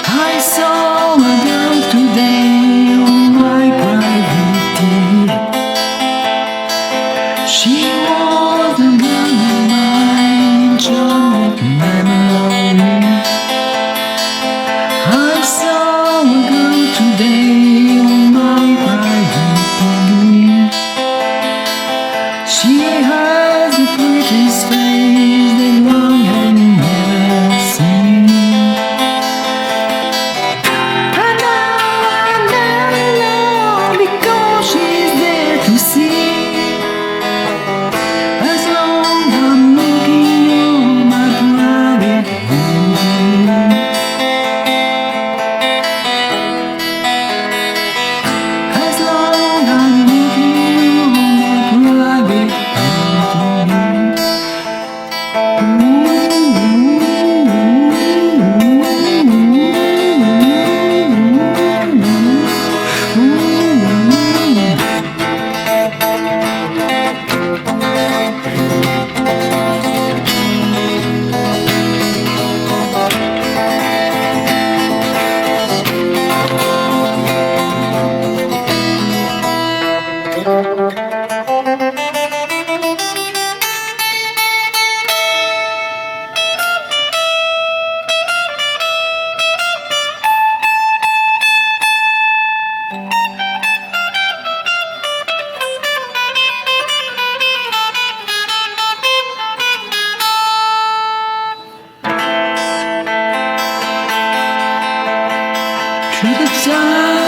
I saw a girl today on my private TV. She was a girl of my enchanted memory. I saw a girl today on my private TV. She has the prettiest face that one had never seen. And now I never know because she's there to see. As long as I'm looking on my private TV. As long as I'm looking on my private TV. To the time